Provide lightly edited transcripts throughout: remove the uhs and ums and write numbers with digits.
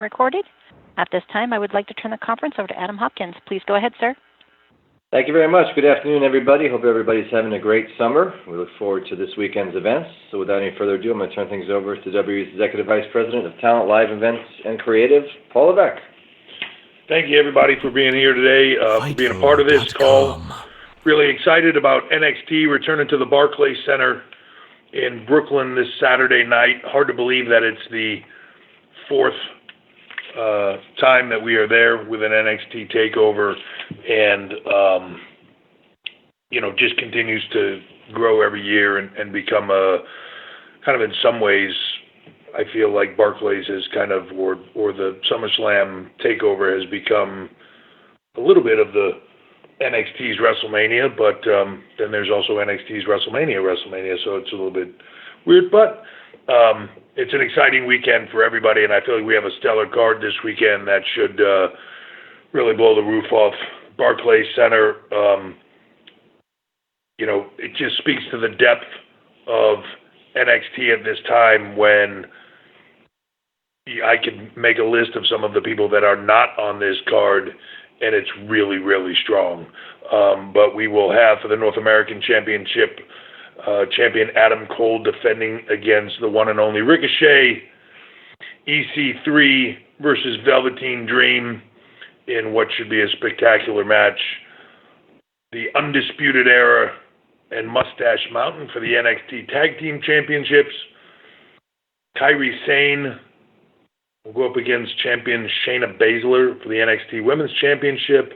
Recorded. At this time, I would like to turn the conference over to Adam Hopkins. Please go ahead, sir. Thank you very much. Good afternoon, everybody. Hope everybody's having a great summer. We look forward to this weekend's events. So without any further ado, I'm going to turn things over to WWE's Executive Vice President of Talent, Live Events, and Creative, Paul Levesque. Thank you, everybody, for being here today, for being a part of this call. Really excited about NXT returning to the Barclays Center in Brooklyn this Saturday night. Hard to believe that it's the fourth time that we are there with an NXT Takeover, and just continues to grow every year and become a kind of, in some ways, I feel like Barclays is kind of, or the SummerSlam Takeover has become a little bit of the NXT's WrestleMania, but then there's also NXT's WrestleMania, so it's a little bit weird, but it's an exciting weekend for everybody, and I feel like we have a stellar card this weekend that should really blow the roof off Barclays Center. It just speaks to the depth of NXT at this time when I can make a list of some of the people that are not on this card, and it's really, really strong. But we will have, for the North American Championship, champion Adam Cole defending against the one and only Ricochet, EC3 versus Velveteen Dream in what should be a spectacular match. The Undisputed Era and Mustache Mountain for the NXT Tag Team Championships. Kairi Sane will go up against champion Shayna Baszler for the NXT Women's Championship.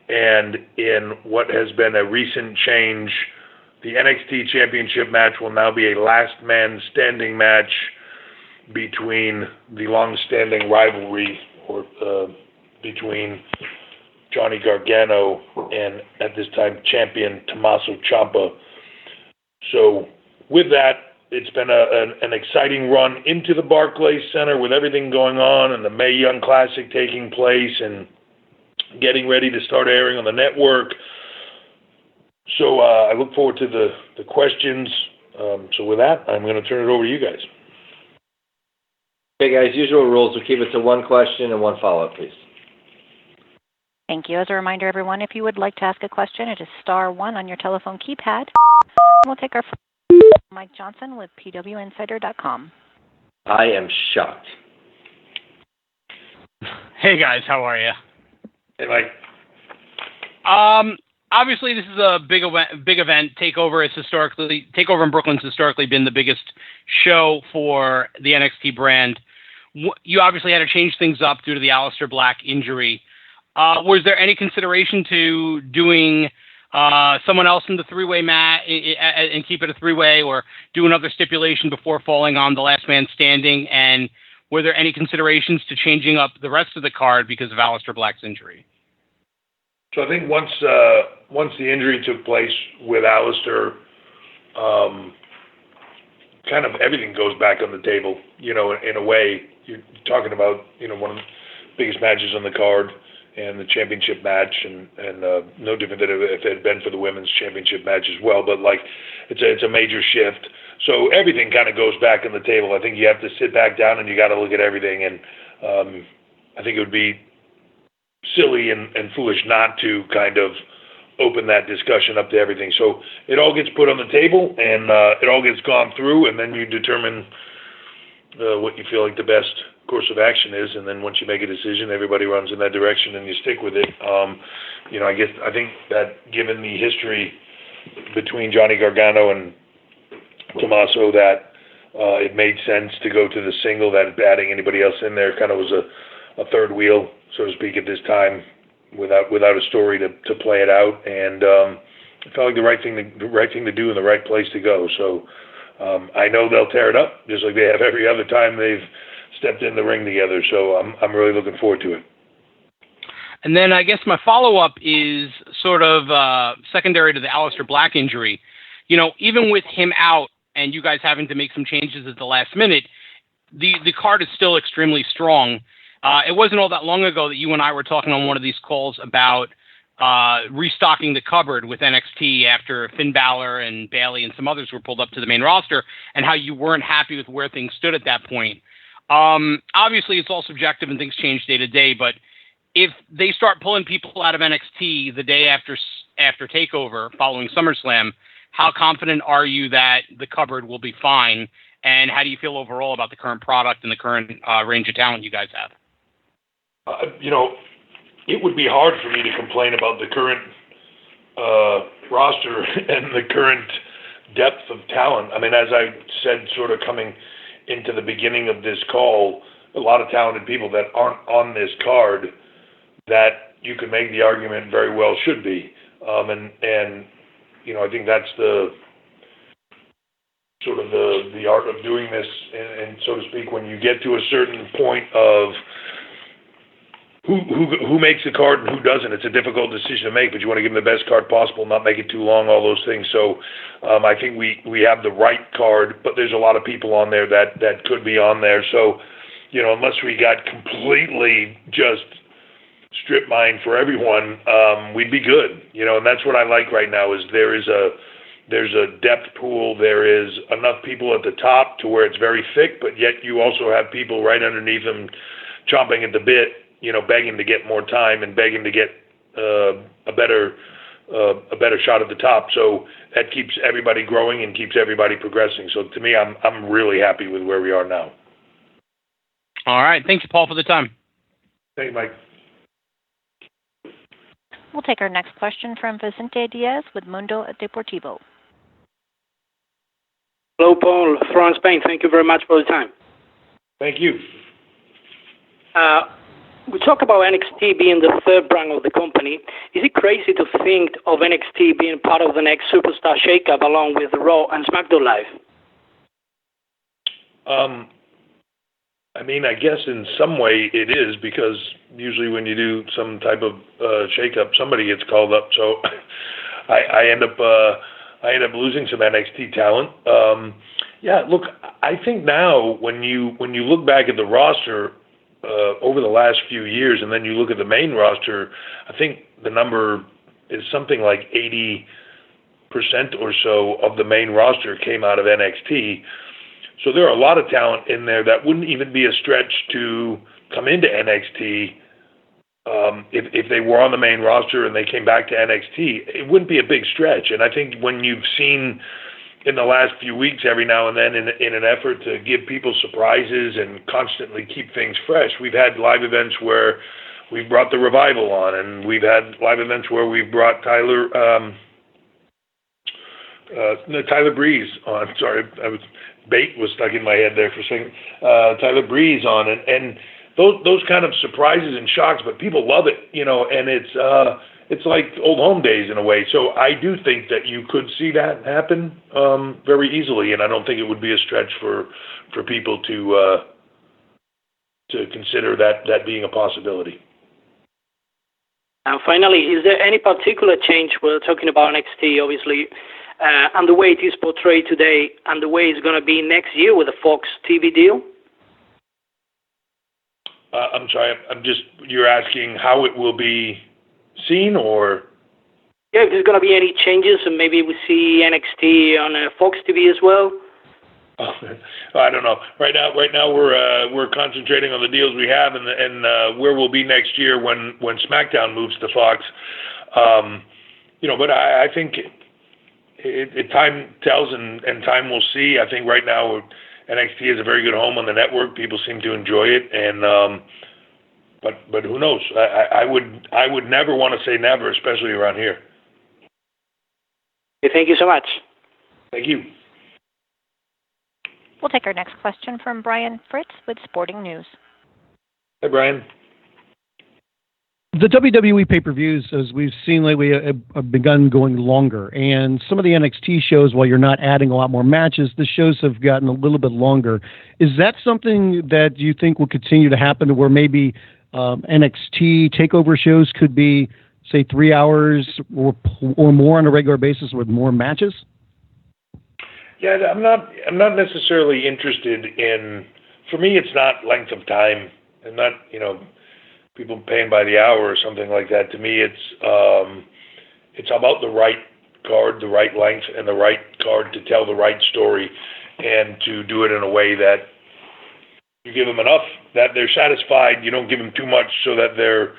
And in what has been a recent change, the NXT Championship match will now be a last man standing match between the long-standing rivalry between Johnny Gargano and, at this time, champion Tommaso Ciampa. So with that, it's been an exciting run into the Barclays Center with everything going on and the Mae Young Classic taking place and getting ready to start airing on the network. So I look forward to the questions. So with that, I'm going to turn it over to you guys. Okay, guys, usual rules. We'll keep it to one question and one follow-up, please. Thank you. As a reminder, everyone, if you would like to ask a question, it is *1 on your telephone keypad. We'll take our first Mike Johnson with PWInsider.com. I am shocked. Hey, guys. How are you? Hey, Mike. Obviously, this is a big event. Takeover in Brooklyn's historically been the biggest show for the NXT brand. You obviously had to change things up due to the Aleister Black injury. Was there any consideration to doing someone else in the three-way mat and keep it a three-way, or do another stipulation before falling on the last man standing? And were there any considerations to changing up the rest of the card because of Aleister Black's injury? So I think once the injury took place with Aleister, kind of everything goes back on the table. In a way, you're talking about one of the biggest matches on the card and the championship match, and no different than if it had been for the women's championship match as well. But it's a major shift. So everything kind of goes back on the table. I think you have to sit back down and you got to look at everything. And I think it would be silly and foolish not to kind of open that discussion up to everything. So it all gets put on the table and it all gets gone through, and then you determine what you feel like the best course of action is, and then once you make a decision, everybody runs in that direction and you stick with it. I think that given the history between Johnny Gargano and Tommaso, that it made sense to go to the single, that adding anybody else in there kind of was a third wheel, so to speak, at this time, without a story to play it out, and it felt like the right thing to do and the right place to go. So I know they'll tear it up just like they have every other time they've stepped in the ring together. So I'm really looking forward to it. And then I guess my follow-up is sort of secondary to the Aleister Black injury. Even with him out and you guys having to make some changes at the last minute, the card is still extremely strong. It wasn't all that long ago that you and I were talking on one of these calls about restocking the cupboard with NXT after Finn Balor and Bayley and some others were pulled up to the main roster, and how you weren't happy with where things stood at that point. Obviously, it's all subjective and things change day to day, but if they start pulling people out of NXT the day after Takeover following SummerSlam, how confident are you that the cupboard will be fine? And how do you feel overall about the current product and the current range of talent you guys have? It would be hard for me to complain about the current roster and the current depth of talent. I mean, as I said, sort of coming into the beginning of this call, a lot of talented people that aren't on this card that you could make the argument very well should be. I think that's the sort of the art of doing this, and so to speak, when you get to a certain point of who makes the card and who doesn't, it's a difficult decision to make, but you want to give them the best card possible, not make it too long, all those things. So I think we have the right card, but there's a lot of people on there that could be on there. So, unless we got completely just strip mine for everyone, we'd be good. And that's what I like right now is there's a depth pool. There is enough people at the top to where it's very thick, but yet you also have people right underneath them chomping at the bit, begging to get more time and begging to get a better shot at the top. So that keeps everybody growing and keeps everybody progressing. So to me, I'm really happy with where we are now. All right. Thank you, Paul, for the time. Thank you, Mike. We'll take our next question from Vicente Diaz with Mundo Deportivo. Hello, Paul from Spain. Thank you very much for the time. Thank you. We talk about NXT being the third brand of the company. Is it crazy to think of NXT being part of the next superstar shakeup along with Raw and SmackDown Live? I guess in some way it is, because usually when you do some type of shakeup, somebody gets called up. So I end up losing some NXT talent. Look, I think now when you look back at the roster over the last few years, and then you look at the main roster, I think the number is something like 80% or so of the main roster came out of NXT. So there are a lot of talent in there that wouldn't even be a stretch to come into NXT if they were on the main roster and they came back to NXT. It wouldn't be a big stretch. And I think when you've seen in the last few weeks, every now and then, in an effort to give people surprises and constantly keep things fresh, we've had live events where we've brought the Revival on, and we've had live events where we've brought Tyler Breeze on. Sorry, Bait was stuck in my head there for a second. Tyler Breeze on, and those kind of surprises and shocks, but people love it, and it's like old home days in a way. So I do think that you could see that happen very easily, and I don't think it would be a stretch for people to consider that being a possibility. And finally, is there any particular change? We're talking about NXT, obviously, and the way it is portrayed today and the way it's going to be next year with the Fox TV deal? I'm sorry, you're asking how it will be seen, or? Yeah, if there's going to be any changes, and maybe we see NXT on Fox TV as well. I don't know. Right now we're concentrating on the deals we have and where we'll be next year when SmackDown moves to Fox. But I think it time tells and time will see. I think right now NXT is a very good home on the network. People seem to enjoy it, and but who knows? I would never want to say never, especially around here. Okay, thank you so much. Thank you. We'll take our next question from Brian Fritz with Sporting News. Hey, Brian. The WWE pay-per-views, as we've seen lately, have begun going longer. And some of the NXT shows, while you're not adding a lot more matches, the shows have gotten a little bit longer. Is that something that you think will continue to happen, to where maybe NXT Takeover shows could be, say, 3 hours or more on a regular basis with more matches? Yeah, I'm not necessarily interested in. For me, it's not length of time, and not people paying by the hour or something like that. To me, it's about the right card, the right length, and the right card to tell the right story, and to do it in a way that You give them enough that they're satisfied. You don't give them too much so that they're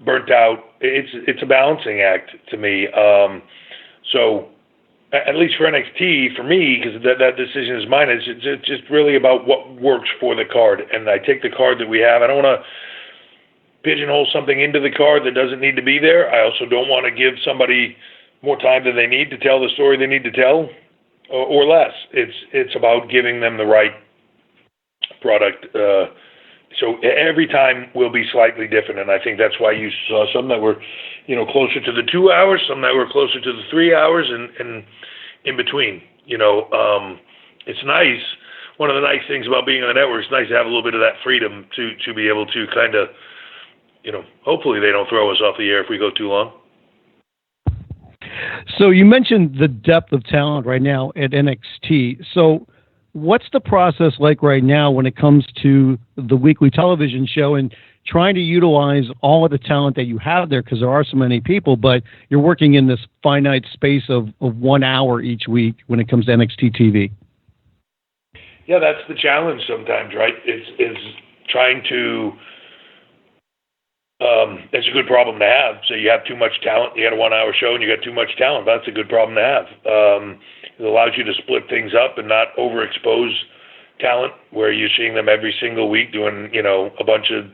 burnt out. It's a balancing act to me. So at least for NXT, for me, because that decision is mine, it's just really about what works for the card. And I take the card that we have. I don't want to pigeonhole something into the card that doesn't need to be there. I also don't want to give somebody more time than they need to tell the story they need to tell, or less. It's about giving them the right product. So every time will be slightly different, and I think that's why you saw some that were, closer to the 2 hours, some that were closer to the 3 hours, and in between. It's nice. One of the nice things about being on the network, it's nice to have a little bit of that freedom to be able to kind of, hopefully they don't throw us off the air if we go too long. So you mentioned the depth of talent right now at NXT. So what's the process like right now when it comes to the weekly television show and trying to utilize all of the talent that you have there, because there are so many people, but you're working in this finite space of 1 hour each week when it comes to NXT TV? Yeah, that's the challenge sometimes, right? It's trying to it's a good problem to have. So you have too much talent, you got a 1 hour show and you got too much talent. That's a good problem to have. It allows you to split things up and not overexpose talent where you're seeing them every single week doing, a bunch of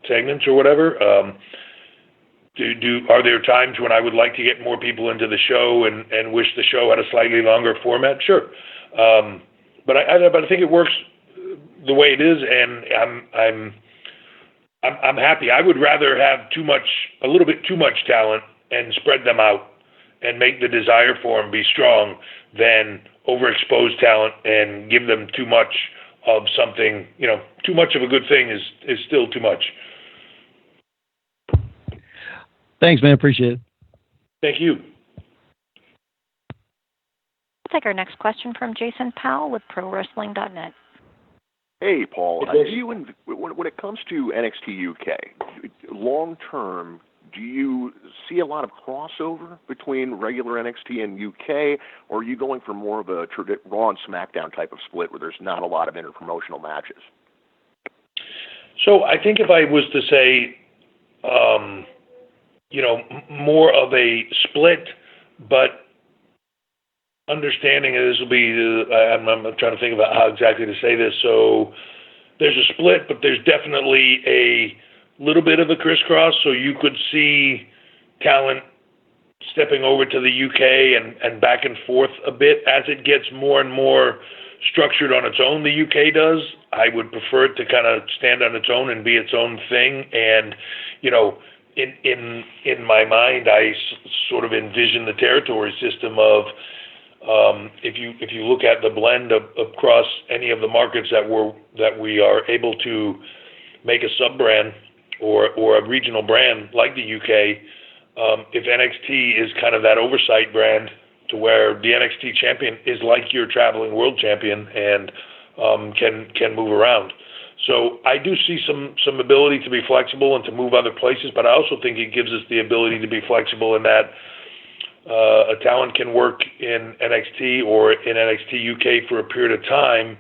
segments or whatever. Are there times when I would like to get more people into the show and wish the show had a slightly longer format? Sure. But I think it works the way it is, and I'm happy. I would rather have a little bit too much talent and spread them out and make the desire for them be strong than overexpose talent and give them too much of something. Too much of a good thing is still too much. Thanks, man. Appreciate it. Thank you. We'll take our next question from Jason Powell with ProWrestling.net. Hey, Paul. Hey, When it comes to NXT UK, long term, do you see a lot of crossover between regular NXT and UK, or are you going for more of a Raw and SmackDown type of split where there's not a lot of interpromotional matches? So I think if I was to say, more of a split, but understanding this will be, I'm trying to think about how exactly to say this. So there's a split, but there's definitely a little bit of a crisscross. So you could see talent stepping over to the UK and back and forth a bit as it gets more and more structured on its own. The UK does. I would prefer it to kind of stand on its own and be its own thing. And, in my mind, I sort of envision the territory system of, if you look at the blend across any of the markets that we are able to make a sub brand or a regional brand like the UK, if NXT is kind of that oversight brand to where the NXT champion is like your traveling world champion and can move around. So I do see some ability to be flexible and to move other places, but I also think it gives us the ability to be flexible in that a talent can work in NXT or in NXT UK for a period of time,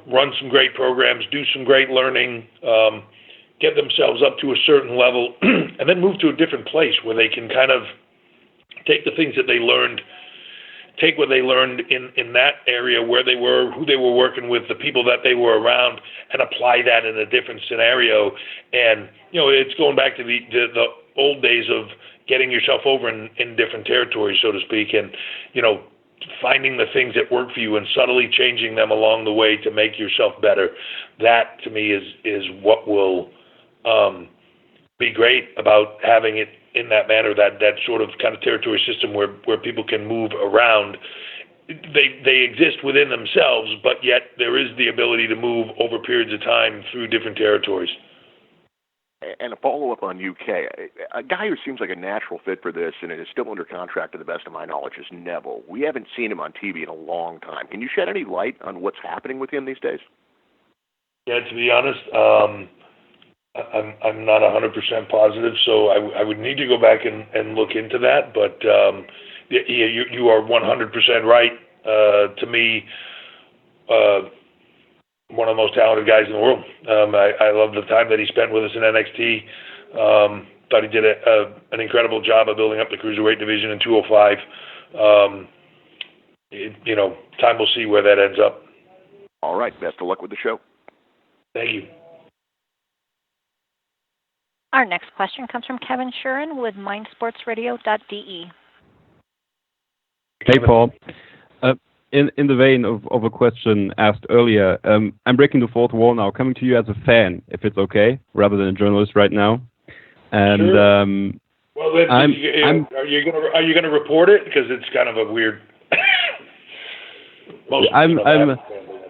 run some great programs, do some great learning, get themselves up to a certain level, and then move to a different place where they can kind of take the things that they learned, take what they learned in that area where they were, who they were working with, the people that they were around, and apply that in a different scenario. And, it's going back to the old days of getting yourself over in different territories, so to speak, and, finding the things that work for you and subtly changing them along the way to make yourself better. That, to me, is what will be great about having it in that manner, that sort of kind of territory system where people can move around. They exist within themselves, but yet there is the ability to move over periods of time through different territories. And a follow-up on UK, a guy who seems like a natural fit for this and is still under contract to the best of my knowledge is Neville. We haven't seen him on TV in a long time. Can you shed any light on what's happening with him these days? Yeah, to be honest, I'm not 100% positive, so I would need to go back and look into that. But you are 100% right. To me, one of the most talented guys in the world. I love the time that he spent with us in NXT. Thought he did an incredible job of building up the cruiserweight division in 205. Time will see where that ends up. All right. Best of luck with the show. Thank you. Our next question comes from Kevin Shuren with mindsportsradio.de. Hey, Paul. In the vein of a question asked earlier, I'm breaking the fourth wall now, coming to you as a fan, if it's okay, rather than a journalist right now. And sure. Well, then, are you gonna report it? Because it's kind of a weird.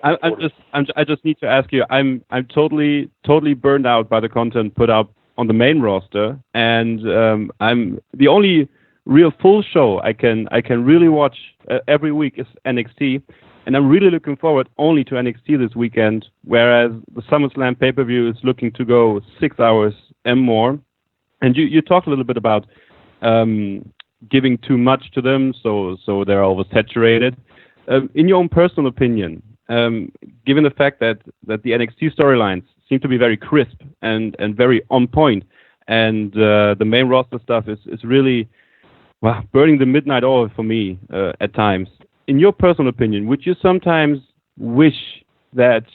I just need to ask you. I'm totally burned out by the content put up on the main roster, and I'm the only real full show I can really watch every week is NXT, and I'm really looking forward only to NXT this weekend, whereas the SummerSlam pay-per-view is looking to go 6 hours and more. And you talked a little bit about giving too much to them, so they're oversaturated. In your own personal opinion, given the fact that the NXT storylines seem to be very crisp and very on point, and the main roster stuff is really burning the midnight oil for me at times. In your personal opinion, would you sometimes wish that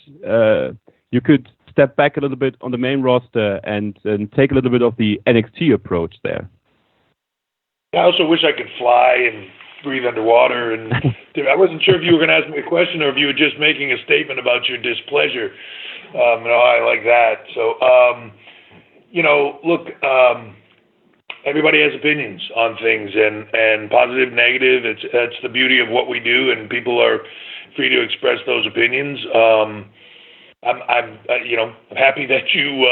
you could step back a little bit on the main roster and take a little bit of the NXT approach there? I also wish I could fly and breathe underwater. And I wasn't sure if you were going to ask me a question or if you were just making a statement about your displeasure. I like that. So, look, everybody has opinions on things, and positive, negative. That's the beauty of what we do, and people are free to express those opinions. I'm happy that you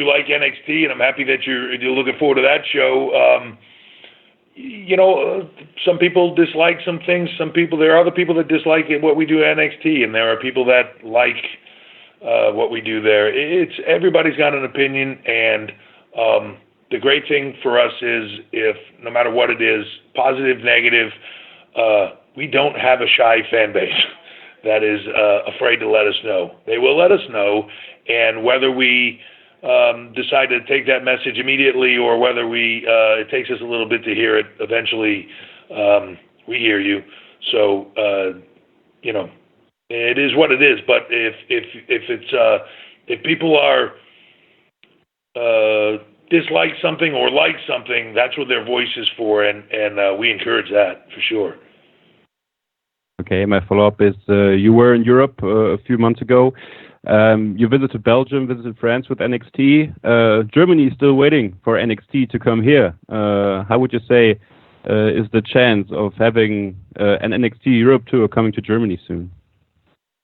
like NXT, and I'm happy that you're looking forward to that show. Some people dislike some things. There are other people that dislike what we do at NXT, and there are people that like what we do there. Everybody's got an opinion, and the great thing for us is, if no matter what it is, positive, negative, we don't have a shy fan base that is afraid to let us know. They will let us know, and whether we decide to take that message immediately or whether it takes us a little bit to hear it, eventually we hear you. So it is what it is. But if people are dislike something or like something, that's what their voice is for, and we encourage that for sure. Okay, my follow-up is, you were in Europe a few months ago. You visited Belgium, visited France with NXT. Germany is still waiting for NXT to come here. How would you say is the chance of having an NXT Europe tour coming to Germany soon?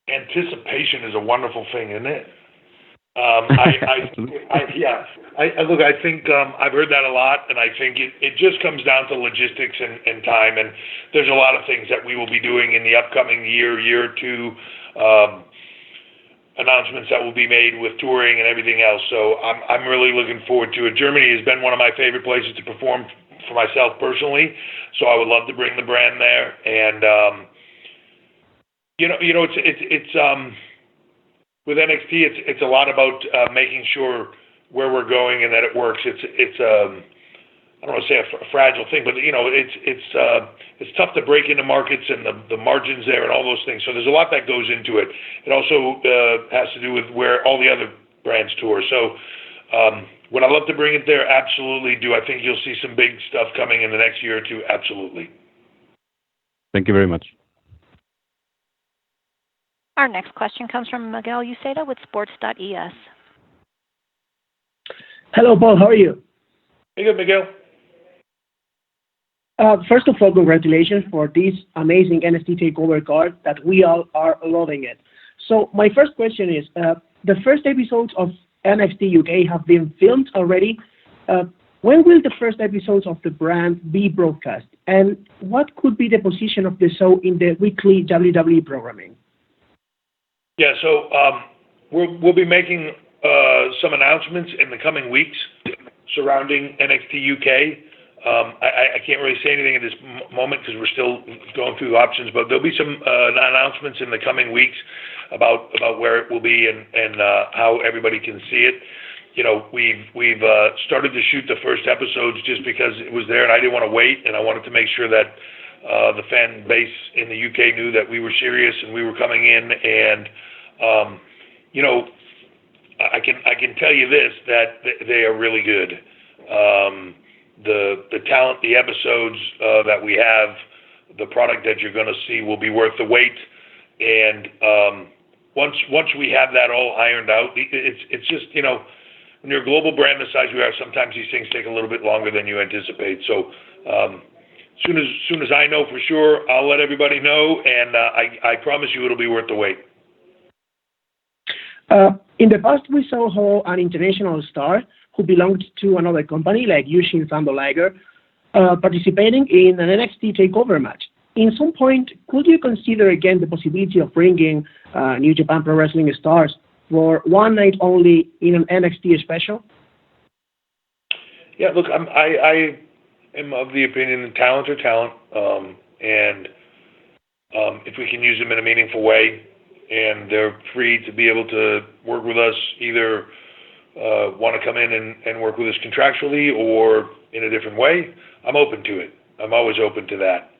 Anticipation is a wonderful thing, isn't it? I think I've heard that a lot, and I think it just comes down to logistics and time, and there's a lot of things that we will be doing in the upcoming year or two, announcements that will be made with touring and everything else. So I'm really looking forward to it. Germany has been one of my favorite places to perform for myself personally, so I would love to bring the brand there. And it's with NXT, it's a lot about making sure where we're going and that it works. It's I don't want to say a fragile thing, but it's tough to break into markets and the margins there and all those things. So there's a lot that goes into it. It also has to do with where all the other brands tour. So would I love to bring it there? Absolutely. Do I think you'll see some big stuff coming in the next year or two? Absolutely. Thank you very much. Our next question comes from Miguel Uceda with Sports.es. Hello, Paul. How are you? Hey, good, Miguel. First of all, congratulations for this amazing NXT Takeover card that we all are loving it. So my first question is, the first episodes of NXT UK have been filmed already. When will the first episodes of the brand be broadcast? And what could be the position of the show in the weekly WWE programming? Yeah, so we'll be making some announcements in the coming weeks surrounding NXT UK. I can't really say anything at this moment because we're still going through the options, but there'll be some announcements in the coming weeks. about where it will be and how everybody can see it. You know, we've started to shoot the first episodes just because it was there, and I didn't want to wait, and I wanted to make sure that the fan base in the UK knew that we were serious and we were coming in. And you know, I can tell you this, that they are really good. The talent, the episodes that we have, the product that you're going to see will be worth the wait. And once we have that all ironed out, it's just, you know, when you're a global brand the size we are, sometimes these things take a little bit longer than you anticipate. So soon as I know for sure, I'll let everybody know, and I promise you it'll be worth the wait. In the past, we saw how an international star who belonged to another company, like Yushin Thunder Liger, participating in an NXT Takeover match. In some point, could you consider again the possibility of bringing New Japan Pro Wrestling stars for one night only in an NXT special? Yeah, look, I am of the opinion that talent are talent, and if we can use them in a meaningful way, and they're free to be able to work with us, either want to come in and work with us contractually or in a different way, I'm open to it. I'm always open to that.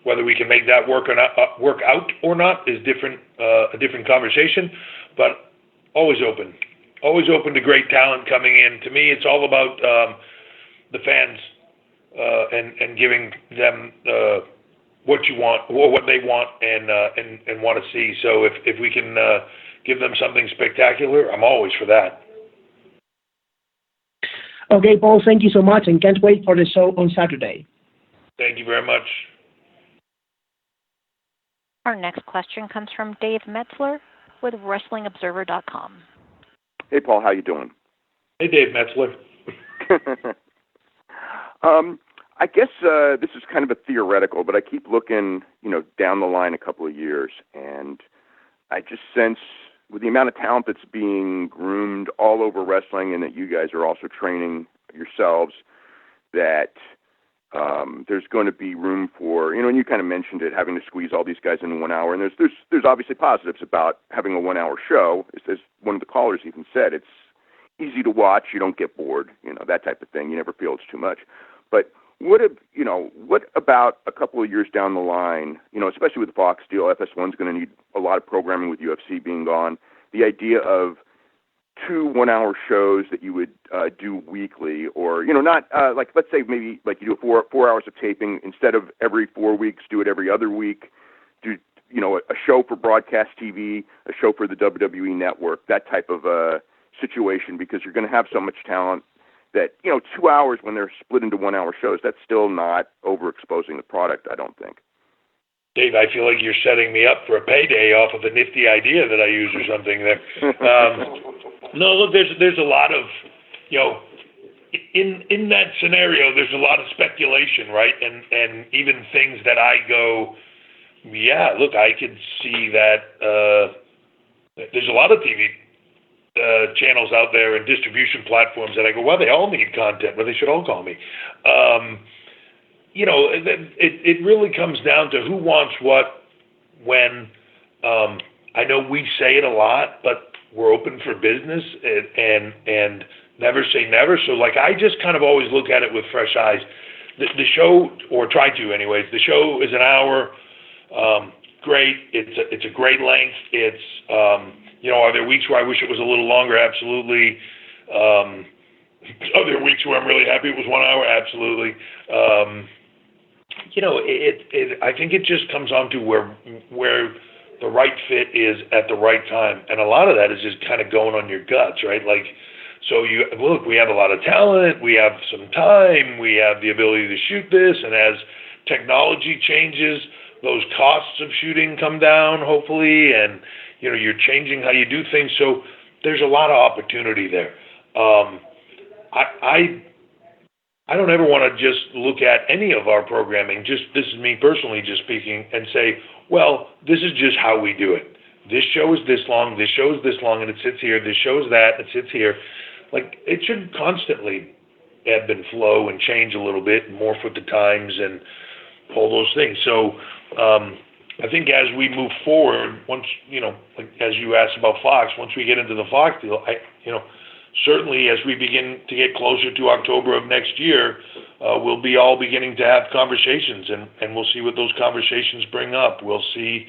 Whether we can make that work or not, work out or not, is a different conversation. But always open to great talent coming in. To me, it's all about the fans and giving them what you want, or what they want, and want to see. So if we can give them something spectacular, I'm always for that. Okay, Paul, thank you so much, and can't wait for the show on Saturday. Thank you very much. Our next question comes from Dave Metzler with WrestlingObserver.com. Hey, Paul, how you doing? Hey, Dave Metzler. I guess this is kind of a theoretical, but I keep looking, down the line a couple of years, and I just sense with the amount of talent that's being groomed all over wrestling, and that you guys are also training yourselves, that there's going to be room for, and you kind of mentioned it, having to squeeze all these guys in 1 hour. And there's obviously positives about having a 1 hour show. As one of the callers even said, it's easy to watch. You don't get bored, that type of thing. You never feel it's too much. But what about a couple of years down the line, especially with the Fox deal, FS1's going to need a lot of programming with UFC being gone. The idea of 2 1 hour shows that you would do weekly, or not like, let's say maybe like you do 4 hours of taping instead of every 4 weeks, do it every other week, do a show for broadcast TV, a show for the WWE Network, that type of situation, because you're going to have so much talent that 2 hours when they're split into 1 hour shows, that's still not overexposing the product, I don't think. Dave, I feel like you're setting me up for a payday off of a nifty idea that I use or something there. No, look, there's a lot of, in that scenario, there's a lot of speculation, right? And even things that I go, yeah, look, I could see that there's a lot of TV channels out there and distribution platforms that I go, well, they all need content, but they should all call me. It really comes down to who wants what, when. I know we say it a lot, but we're open for business and never say never. So, I just kind of always look at it with fresh eyes. The show, or try to anyways, the show is an hour. Great. It's a great length. It's, are there weeks where I wish it was a little longer? Absolutely. Are there weeks where I'm really happy it was 1 hour? Absolutely. I think it just comes on to where the right fit is at the right time. And a lot of that is just kind of going on your guts, right? We have a lot of talent, we have some time, we have the ability to shoot this, and as technology changes, those costs of shooting come down, hopefully, and, you're changing how you do things. So there's a lot of opportunity there. I don't ever want to just look at any of our programming, this is me personally just speaking, and say, well, this is just how we do it. This show is this long, this show is this long, and it sits here. This show is that, it sits here. It should constantly ebb and flow and change a little bit and morph with the times and all those things. So I think as we move forward, once, like as you asked about Fox, once we get into the Fox deal, certainly as we begin to get closer to October of next year, we'll be all beginning to have conversations, and we'll see what those conversations bring up. We'll see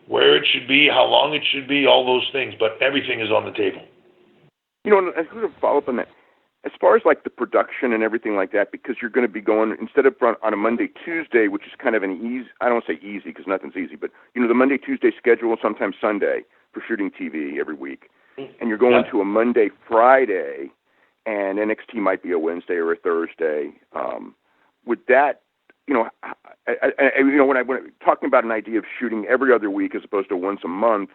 where it should be, how long it should be, all those things, but everything is on the table. And I sort of follow up on that. As far as like the production and everything like that, because you're going to be going, instead of on a Monday, Tuesday, which is kind of an easy, I don't want to say easy because nothing's easy, but the Monday, Tuesday schedule, sometimes Sunday for shooting TV every week. And you're going to a Monday, Friday, and NXT might be a Wednesday or a Thursday. Would that, when I'm talking about an idea of shooting every other week as opposed to once a month,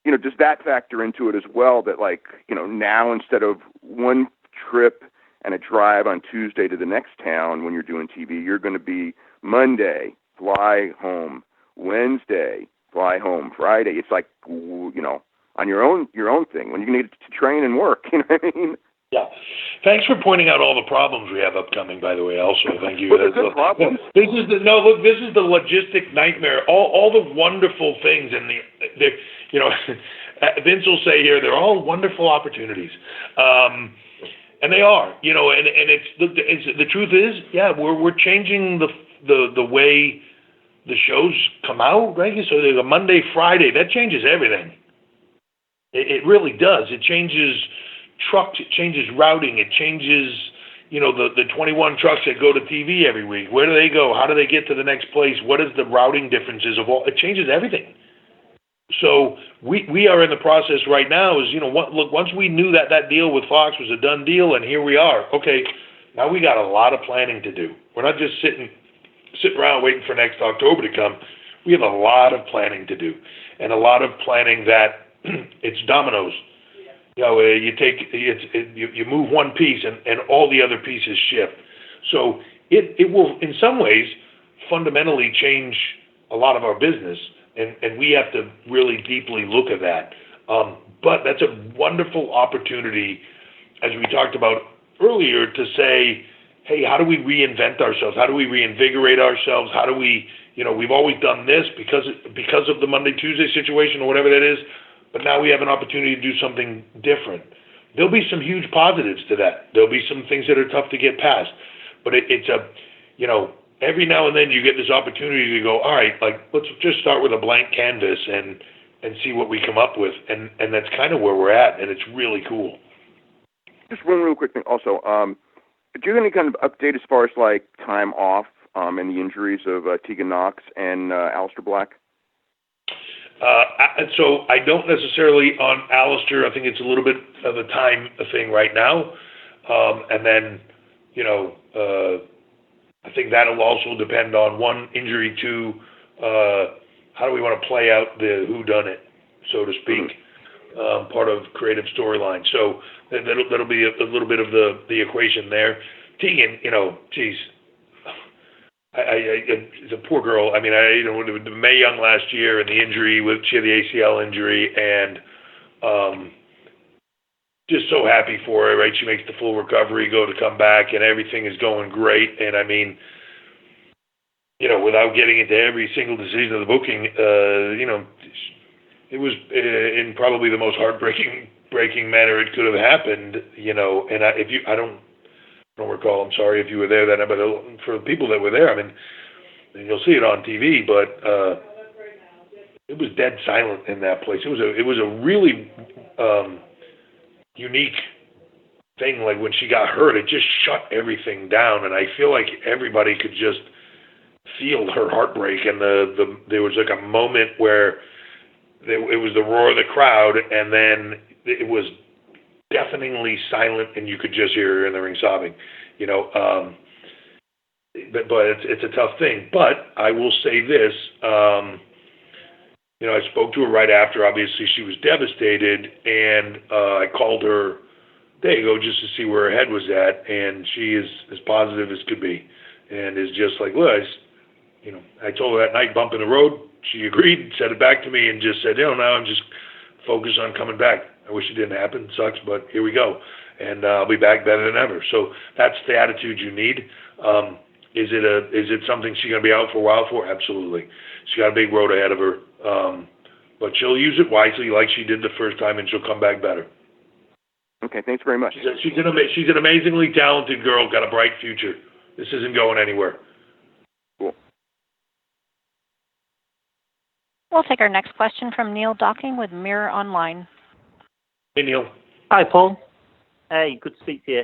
does that factor into it as well? That now instead of one trip and a drive on Tuesday to the next town when you're doing TV, you're going to be Monday, fly home, Wednesday, fly home, Friday. It's like, on your own thing when you need to train and work. You know what I mean? Yeah. Thanks for pointing out all the problems we have upcoming, by the way, also. Thank you. Well, they're good problems. This is the logistic nightmare. All the wonderful things, and Vince will say here, they're all wonderful opportunities. And they are, and it's the truth is, we're changing the way the shows come out, right? So there's a Monday, Friday, that changes everything. It really does. It changes trucks, it changes routing, it changes, the 21 trucks that go to TV every week. Where do they go? How do they get to the next place? What is the routing differences of all? It changes everything. So we are in the process right now is, look, once we knew that deal with Fox was a done deal, and here we are. Okay, now we got a lot of planning to do. We're not just sitting around waiting for next October to come. We have a lot of planning to do, and a lot of planning that it's dominoes. You move one piece and all the other pieces shift. So it will, in some ways, fundamentally change a lot of our business. And we have to really deeply look at that. But that's a wonderful opportunity, as we talked about earlier, to say, hey, how do we reinvent ourselves? How do we reinvigorate ourselves? How do we, we've always done this because of the Monday, Tuesday situation or whatever that is, but now we have an opportunity to do something different. There'll be some huge positives to that. There'll be some things that are tough to get past. But it's every now and then you get this opportunity to go, all right, let's just start with a blank canvas and see what we come up with. And that's kind of where we're at, and it's really cool. Just one real quick thing also. Do you have any kind of update as far as time off and the injuries of Tegan Knox and Aleister Black? So I don't necessarily on Aleister. I think it's a little bit of a time thing right now. And then, I think that'll also depend on one injury, two, how do we want to play out the whodunit, so to speak, part of creative storyline. So that'll be a little bit of the equation there. Tegan, geez, the poor girl. I mean, with Mae Young last year and the injury, she had the ACL injury, and just so happy for her, right? She makes the full recovery, to come back, and everything is going great. And I mean, without getting into every single decision of the booking, it was in probably the most heartbreaking manner it could have happened. And I don't recall. I'm sorry if you were there that night, but for the people that were there, I mean, you'll see it on TV, but it was dead silent in that place. It was a really unique thing. Like when she got hurt, it just shut everything down, and I feel like everybody could just feel her heartbreak. And there was like a moment where it was the roar of the crowd, and then it was deafeningly silent, and you could just hear her in the ring sobbing. But it's a tough thing. But I will say this. I spoke to her right after. Obviously, she was devastated, and I called her a day ago just to see where her head was at, and she is as positive as could be, and is just like, look, I told her that night, bump in the road. She agreed, said it back to me, and just said, now I'm just focused on coming back. I wish it didn't happen. It sucks, but here we go, and I'll be back better than ever. So that's the attitude you need. Is it something she's going to be out for a while for? Absolutely. She's got a big road ahead of her. But she'll use it wisely like she did the first time, and she'll come back better. Okay, thanks very much. She's an amazingly talented girl, got a bright future. This isn't going anywhere. Cool. We'll take our next question from Neil Docking with Mirror Online. Hey, Neil. Hi, Paul. Hey, good to speak to you.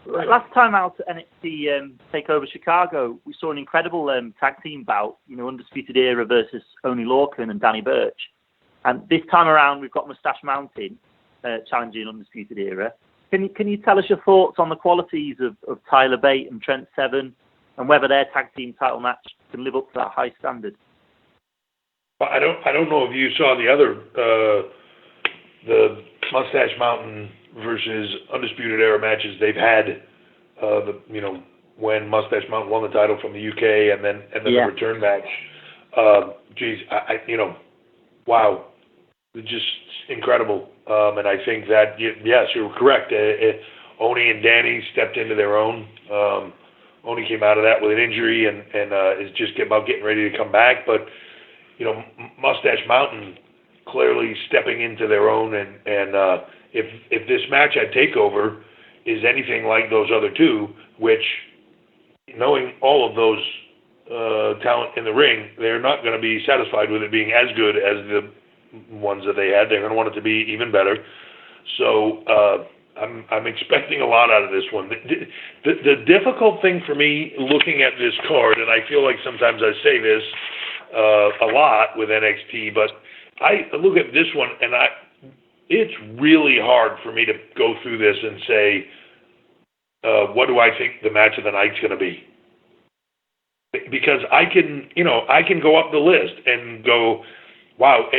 Last time out at NXT Takeover Chicago, we saw an incredible tag team bout, Undisputed Era versus Oney Lorcan and Danny Burch. And this time around, we've got Mustache Mountain challenging Undisputed Era. Can you tell us your thoughts on the qualities of Tyler Bate and Trent Seven, and whether their tag team title match can live up to that high standard? I don't know if you saw the other the Mustache Mountain versus Undisputed Era matches they've had. When Mustache Mountain won the title from the UK, and then the return match. Wow, just incredible. And I think that yes, you're correct. Oney and Danny stepped into their own. Oney came out of that with an injury and is just about getting ready to come back. But Mustache Mountain clearly stepping into their own, and if this match at TakeOver is anything like those other two, which, knowing all of those talent in the ring, they're not going to be satisfied with it being as good as the ones that they had. They're going to want it to be even better. So I'm expecting a lot out of this one. The difficult thing for me looking at this card, and I feel like sometimes I say this a lot with NXT, but I look at this one and it's really hard for me to go through this and say, what do I think the match of the night's going to be? Because I can go up the list and go, wow,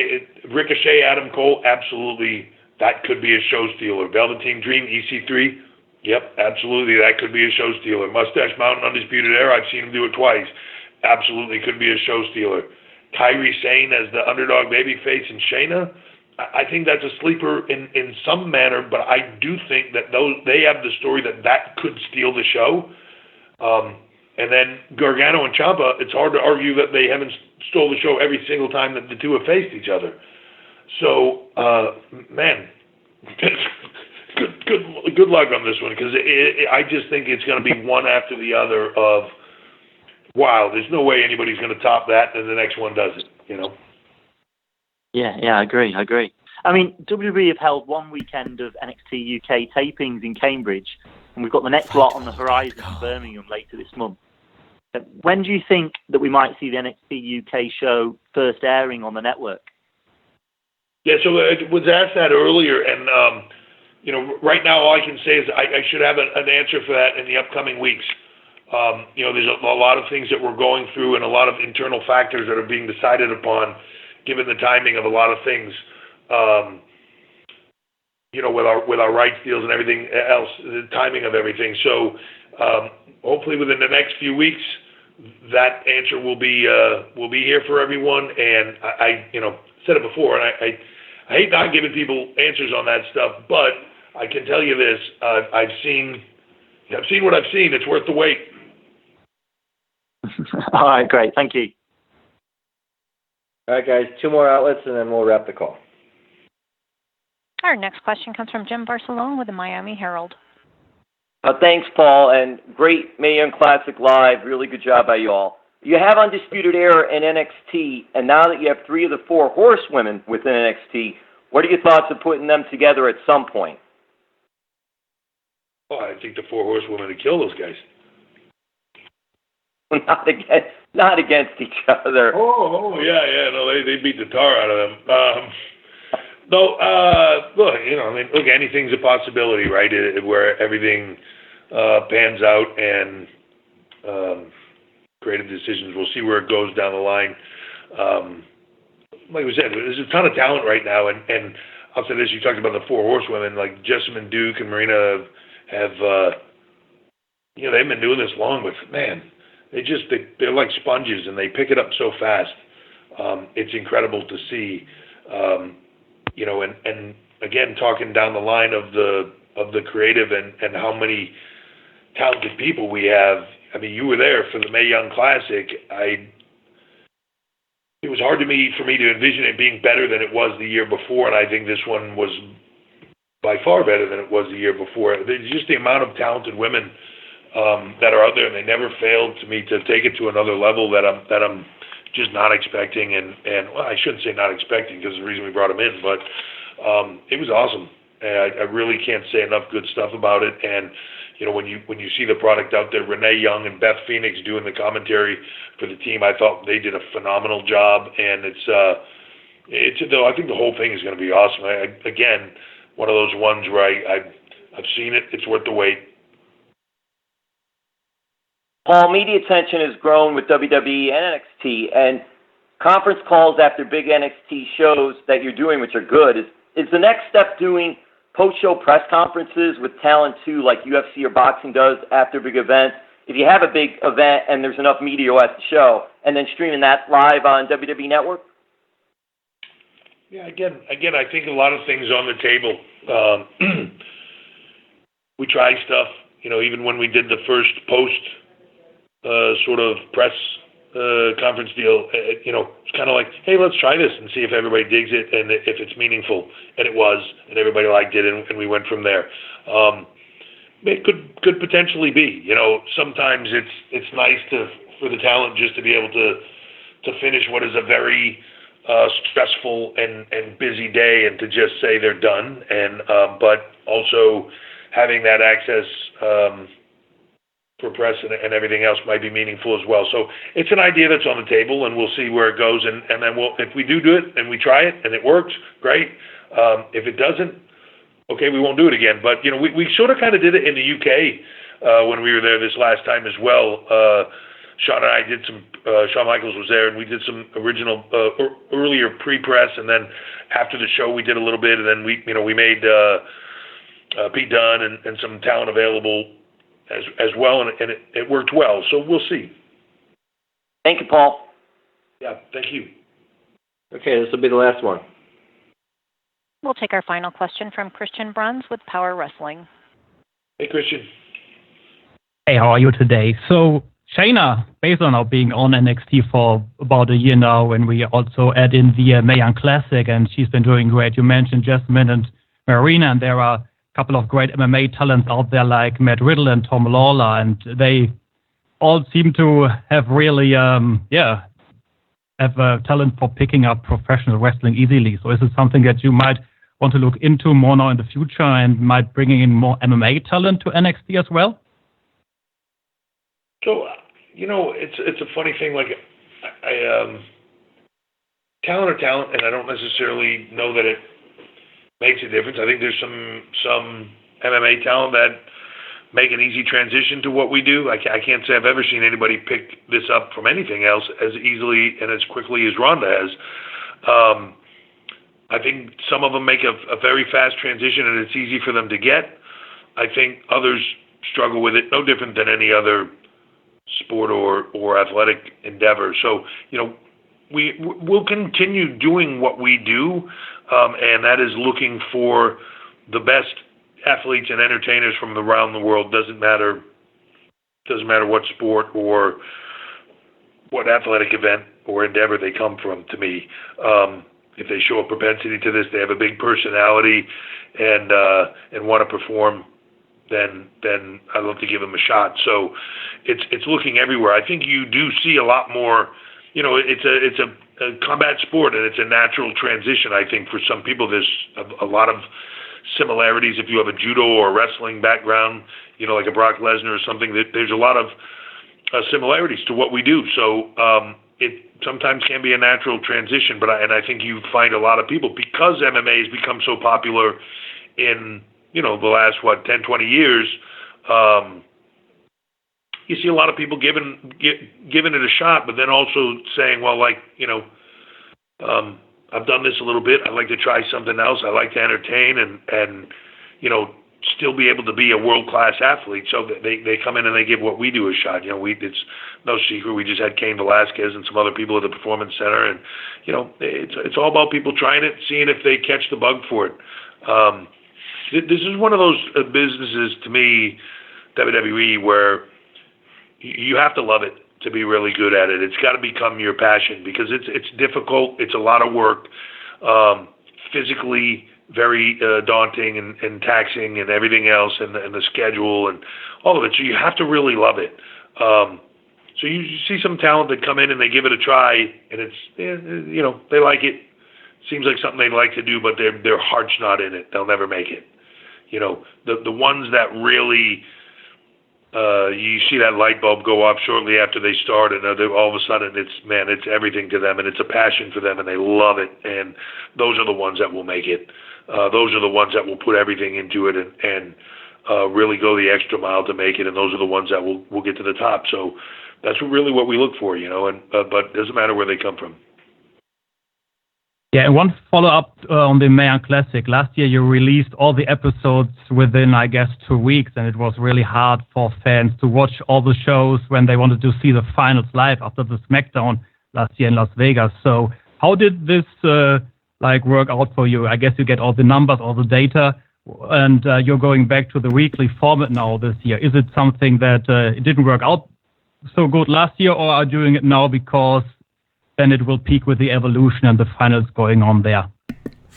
Ricochet, Adam Cole, absolutely, that could be a show stealer. Velveteen Dream, EC3, yep, absolutely, that could be a show stealer. Mustache Mountain, Undisputed Era, I've seen him do it twice, absolutely could be a show stealer. Kairi Sane as the underdog babyface and Shayna, I think that's a sleeper in some manner, but I do think that they have the story that could steal the show. And then Gargano and Ciampa, it's hard to argue that they haven't stole the show every single time that the two have faced each other. So, man, good luck on this one, because I just think it's going to be one after the other of, wow, there's no way anybody's going to top that, and the next one does it, Yeah, I agree. I mean, WWE have held one weekend of NXT UK tapings in Cambridge, and we've got the next lot on the horizon in Birmingham later this month. When do you think that we might see the NXT UK show first airing on the network? Yeah, so I was asked that earlier, and right now all I can say is I should have an answer for that in the upcoming weeks. There's a lot of things that we're going through and a lot of internal factors that are being decided upon, given the timing of a lot of things. With our rights deals and everything else, the timing of everything. So hopefully within the next few weeks, that answer will be here for everyone. And I said it before, and I hate not giving people answers on that stuff, but I can tell you this: I've seen what I've seen. It's worth the wait. All right, great, thank you. All right, guys, 2 more outlets, and then we'll wrap the call. Our next question comes from Jim Barcelona with the Miami Herald. Thanks, Paul, and great Mae Young Classic Live. Really good job by you all. You have Undisputed Era in NXT, and now that you have 3 of the 4 horsewomen within NXT, what are your thoughts of putting them together at some point? Well, I think the 4 horsewomen would kill those guys. Not against each other. Yeah. No, they beat the tar out of them. Look, anything's a possibility, right? Where everything pans out and creative decisions. We'll see where it goes down the line. Like we said, there's a ton of talent right now, and I'll say this: you talked about the 4 horsewomen, like Jessamine Duke and Marina have they've been doing this long, but man, they're like sponges, and they pick it up so fast. It's incredible to see. And again, talking down the line of the creative and how many talented people we have, I mean, you were there for the Mae Young Classic. It was hard for me to envision it being better than it was the year before, and I think this one was by far better than it was the year before. There's just the amount of talented women that are out there, and they never failed to me to take it to another level that I'm just not expecting. And well, I shouldn't say not expecting because the reason we brought them in, but it was awesome. And I really can't say enough good stuff about it. And you know, when you see the product out there, Renee Young and Beth Phoenix doing the commentary for the team, I thought they did a phenomenal job. And it's though I think the whole thing is going to be awesome. Again, one of those ones where I've seen it. It's worth the wait. Paul, media attention has grown with WWE and NXT, and conference calls after big NXT shows that you're doing, which are good. Is the next step doing post-show press conferences with talent too, like UFC or boxing does after big events? If you have a big event and there's enough media at the show, and then streaming that live on WWE Network? Yeah, again, I think a lot of things on the table. We try stuff, you know, even when we did the first post sort of press conference deal, you know, it's kind of like, hey, let's try this and see if everybody digs it and if it's meaningful. And it was, and everybody liked it, and we went from there. It could potentially be, you know, sometimes it's nice for the talent just to be able to finish what is a very stressful and busy day and to just say they're done, and but also having that access for press and everything else might be meaningful as well. So it's an idea that's on the table, and we'll see where it goes. And then if we do it and we try it and it works, great. If it doesn't, okay, we won't do it again. But you know, we sort of kind of did it in the UK when we were there this last time as well. Shawn and I did some. Shawn Michaels was there, and we did some original earlier pre-press, and then after the show we did a little bit, and then we made Pete Dunne and some talent available as well, and it worked well. So we'll see. Thank you, Paul. Yeah, thank you. Okay, this will be the last one. We'll take our final question from Christian Bruns with Power Wrestling. Hey, Christian. Hey, how are you today? So Shayna Baszler now being on NXT for about a year now, and we also add in the Mae Young Classic, and she's been doing great. You mentioned Jasmine and Marina, and there are a couple of great MMA talents out there like Matt Riddle and Tom Lawler, and they all seem to have really, have a talent for picking up professional wrestling easily. So is it something that you might want to look into more now in the future and might bringing in more MMA talent to NXT as well? So, you know, it's a funny thing. Like, talent or talent, and I don't necessarily know that it makes a difference. I think there's some MMA talent that make an easy transition to what we do. I can't say I've ever seen anybody pick this up from anything else as easily and as quickly as Ronda has. I think some of them make a very fast transition, and it's easy for them to get. I think others struggle with it, no different than any other sport or athletic endeavor. So, you know, we'll continue doing what we do, and that is looking for the best athletes and entertainers from around the world. Doesn't matter what sport or what athletic event or endeavor they come from. To me, if they show a propensity to this, they have a big personality, and want to perform, then I'd love to give them a shot. So it's looking everywhere. I think you do see a lot more. You know, it's a combat sport, and it's a natural transition. I think for some people, there's a lot of similarities. If you have a judo or wrestling background, you know, like a Brock Lesnar or something, there's a lot of similarities to what we do. So it sometimes can be a natural transition, but I think you find a lot of people, because MMA has become so popular in, you know, the last 10, 20 years. You see a lot of people giving it a shot, but then also saying, well, like, you know, I've done this a little bit. I'd like to try something else. I like to entertain and you know, still be able to be a world-class athlete. So they come in and they give what we do a shot. You know, it's no secret. We just had Cain Velasquez and some other people at the Performance Center, and you know, it's all about people trying it, seeing if they catch the bug for it. This is one of those businesses to me, WWE, where you have to love it to be really good at it. It's got to become your passion because it's difficult. It's a lot of work, physically very daunting and taxing and everything else, and the schedule and all of it. So you have to really love it. So you see some talent that come in and they give it a try, and it's they like it. Seems like something they like to do, but their heart's not in it. They'll never make it. The ones that really you see that light bulb go off shortly after they start, and all of a sudden it's everything to them, and it's a passion for them, and they love it. And those are the ones that will make it. Those are the ones that will put everything into it and really go the extra mile to make it. And those are the ones that will get to the top. So that's really what we look for, And but it doesn't matter where they come from. Yeah, and one follow-up on the Mae Young Classic. Last year, you released all the episodes within, I guess, 2 weeks, and it was really hard for fans to watch all the shows when they wanted to see the finals live after the SmackDown last year in Las Vegas. So how did this work out for you? I guess you get all the numbers, all the data, and you're going back to the weekly format now this year. Is it something that it didn't work out so good last year, or are you doing it now because then it will peak with the evolution and the finals going on there?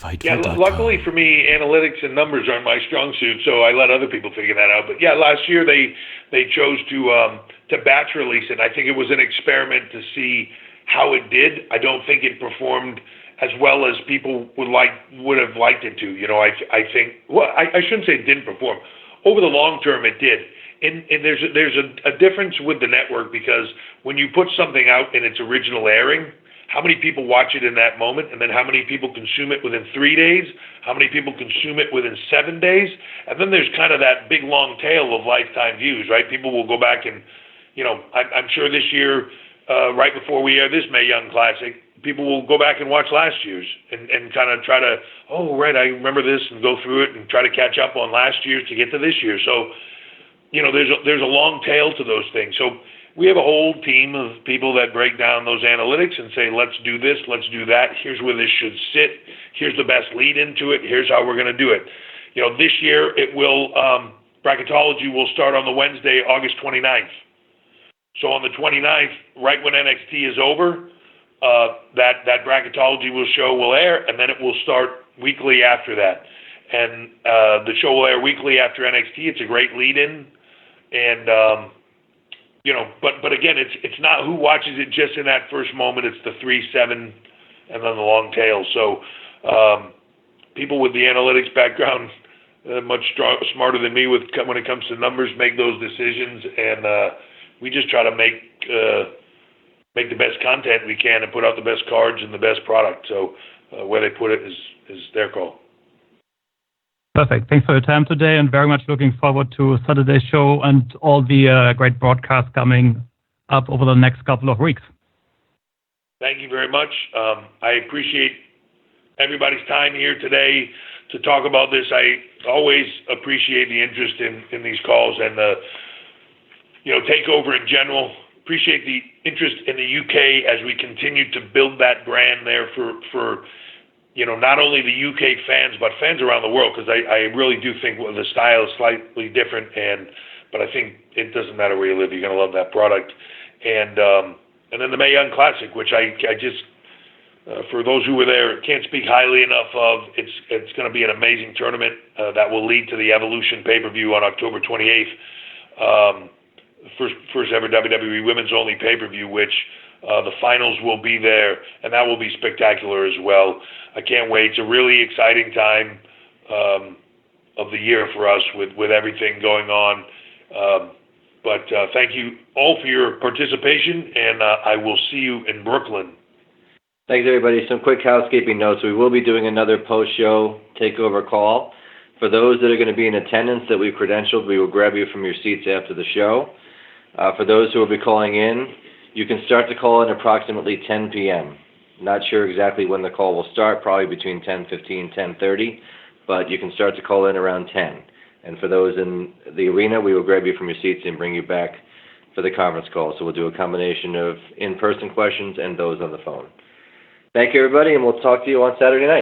Luckily for me, analytics and numbers aren't my strong suit, so I let other people figure that out. But yeah, last year they chose to batch release it. I think it was an experiment to see how it did. I don't think it performed as well as people would have liked it to. I think I shouldn't say it didn't perform. Over the long term, it did. And there's a difference with the network, because when you put something out in its original airing, how many people watch it in that moment, and then how many people consume it within 3 days, how many people consume it within 7 days, and then there's kind of that big long tail of lifetime views, right? People will go back and, I'm sure this year, right before we air this Mae Young Classic, people will go back and watch last year's and kind of try to, oh, right, I remember this, and go through it and try to catch up on last year's to get to this year. So, there's a long tail to those things. So we have a whole team of people that break down those analytics and say, let's do this, let's do that. Here's where this should sit. Here's the best lead into it. Here's how we're going to do it. This year it will, bracketology will start on the Wednesday, August 29th. So on the 29th, right when NXT is over, that bracketology will air, and then it will start weekly after that. And the show will air weekly after NXT. It's a great lead-in. And, but again, it's not who watches it just in that first moment. It's the 3, 7, and then the long tail. So people with the analytics background, much smarter than me when it comes to numbers, make those decisions. And we just try to make the best content we can and put out the best cards and the best product. So where they put it is their call. Perfect. Thanks for your time today, and very much looking forward to Saturday's show and all the great broadcasts coming up over the next couple of weeks. Thank you very much. I appreciate everybody's time here today to talk about this. I always appreciate the interest in these calls and the takeover in general. Appreciate the interest in the UK as we continue to build that brand there for not only the UK fans, but fans around the world, because I really do think the style is slightly different, but I think it doesn't matter where you live, you're going to love that product. And then the Mae Young Classic, which I just, for those who were there, can't speak highly enough of. It's going to be an amazing tournament that will lead to the Evolution pay-per-view on October 28th. First ever WWE Women's Only pay-per-view, which the finals will be there, and that will be spectacular as well. I can't wait. It's a really exciting time of the year for us with everything going on. But thank you all for your participation, and I will see you in Brooklyn. Thanks, everybody. Some quick housekeeping notes. We will be doing another post-show takeover call. For those that are going to be in attendance that we've credentialed, we will grab you from your seats after the show. For those who will be calling in, you can start to call in approximately 10 p.m. Not sure exactly when the call will start, probably between 10:15, 10:30, but you can start to call in around 10. And for those in the arena, we will grab you from your seats and bring you back for the conference call. So we'll do a combination of in-person questions and those on the phone. Thank you, everybody, and we'll talk to you on Saturday night.